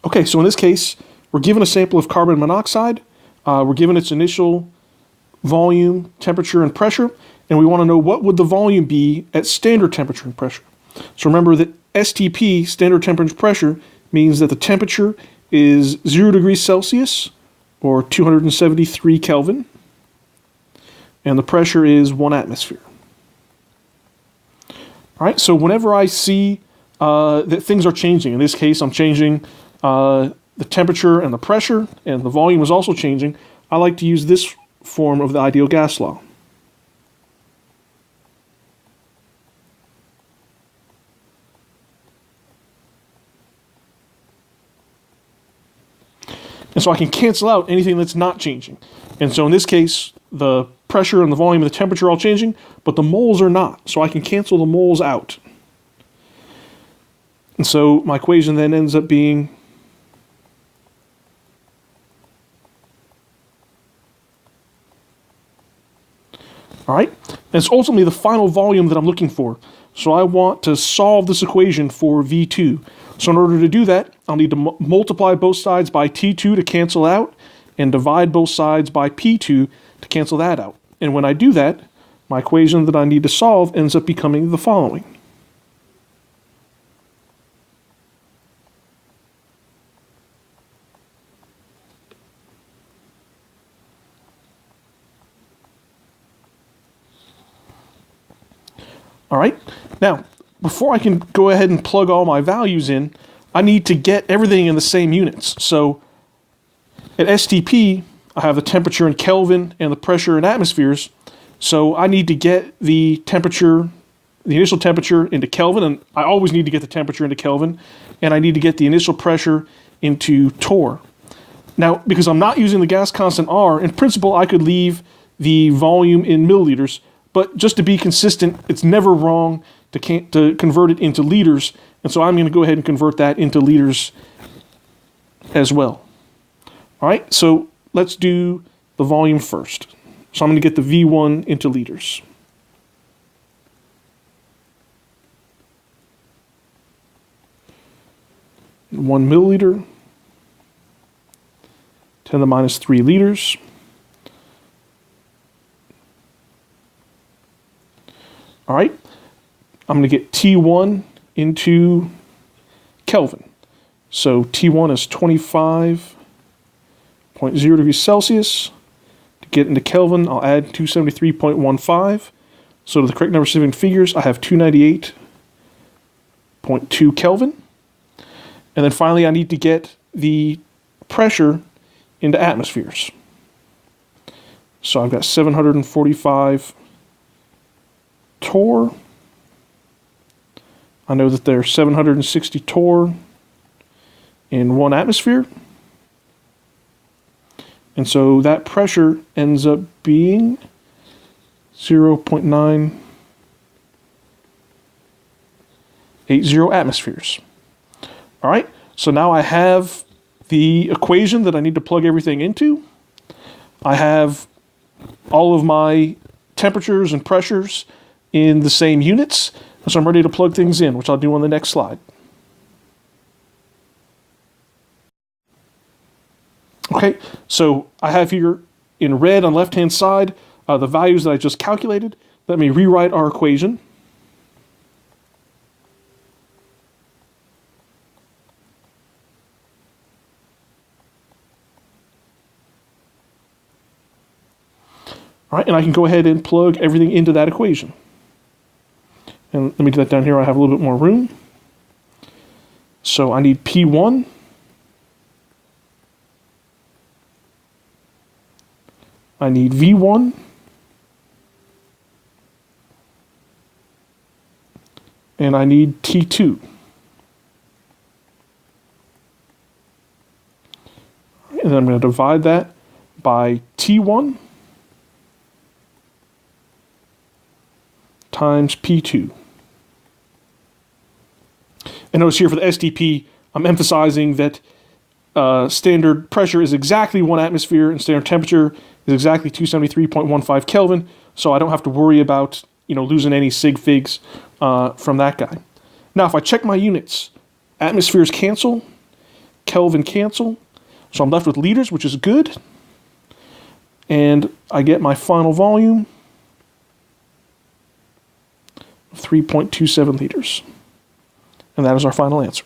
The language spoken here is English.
Okay, so in this case, we're given a sample of carbon monoxide. We're given its initial volume, temperature, and pressure, and we want to know what would the volume be at standard temperature and pressure. So remember that STP, standard temperature and pressure, means that the temperature is 0 degrees Celsius, or 273 Kelvin, and the pressure is 1 atmosphere. All right, so whenever I see that things are changing, in this case I'm changing the temperature and the pressure, and the volume is also changing, I like to use this form of the ideal gas law. And so I can cancel out anything that's not changing. And so in this case, the pressure and the volume and the temperature are all changing, but the moles are not. So I can cancel the moles out. And so my equation then ends up being all right, and it's ultimately the final volume that I'm looking for. So I want to solve this equation for V2. So in order to do that, I'll need to multiply both sides by T2 to cancel out, and divide both sides by P2 to cancel that out. And when I do that, my equation that I need to solve ends up becoming the following. All right, now, before I can go ahead and plug all my values in, I need to get everything in the same units. So at STP, I have the temperature in Kelvin and the pressure in atmospheres. So I need to get the temperature, the initial temperature into Kelvin, and I always need to get the temperature into Kelvin, and I need to get the initial pressure into torr. Now, because I'm not using the gas constant R, in principle, I could leave the volume in milliliters, but just to be consistent, it's never wrong to convert it into liters, and so I'm going to go ahead and convert that into liters as well. All right, so let's do the volume first. So I'm going to get the V1 into liters. One milliliter, 10 to the minus 3 liters. All right, I'm going to get T1 into Kelvin. So T1 is 25.0 degrees Celsius. To get into Kelvin, I'll add 273.15. So to the correct number of specific figures, I have 298.2 Kelvin. And then finally, I need to get the pressure into atmospheres. So I've got 745 torr. I know that there's 760 torr in 1 atmosphere. And so that pressure ends up being 0.980 atmospheres. All right, so now I have the equation that I need to plug everything into. I have all of my temperatures and pressures in the same units, so I'm ready to plug things in, which I'll do on the next slide. Okay, so I have here in red on the left-hand side the values that I just calculated. Let me rewrite our equation. All right, and I can go ahead and plug everything into that equation. And let me do that down here. I have a little bit more room. So I need P1. I need V1. And I need T2. And then I'm going to divide that by T1 times P2. And notice here for the STP, I'm emphasizing that standard pressure is exactly 1 atmosphere and standard temperature is exactly 273.15 Kelvin, so I don't have to worry about losing any sig figs from that guy. Now, if I check my units, atmospheres cancel, Kelvin cancel. So I'm left with liters, which is good. And I get my final volume, 3.27 liters. And that is our final answer.